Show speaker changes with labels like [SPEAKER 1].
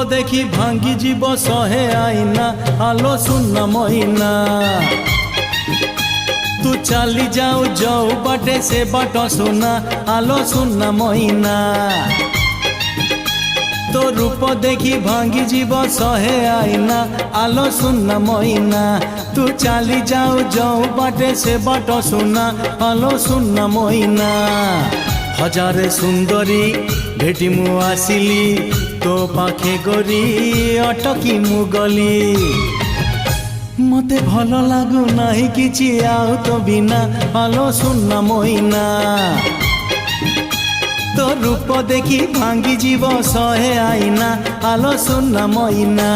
[SPEAKER 1] देखी भांगी जीव सहे आईना आलो सुनना मोइना तू चली जाऊ जाऊ बाटे से बाट सुना आलो सुनना मोइना तो रूप देखी भांगी जीव सहे आईना आलो सुनना मोइना तू चली जाऊ जाऊ बाटे से बाट सुना आलो सुनना मोइना हजारे सुंदरी भेटी मु आसिली तो पाखे गरी अटकी मु गली मते भल लागू नाही किछि आउ तो बिना आलो सुनना मोइना तो रूप देखी भांगी जीव सहे आईना आलो सुनना मोइना।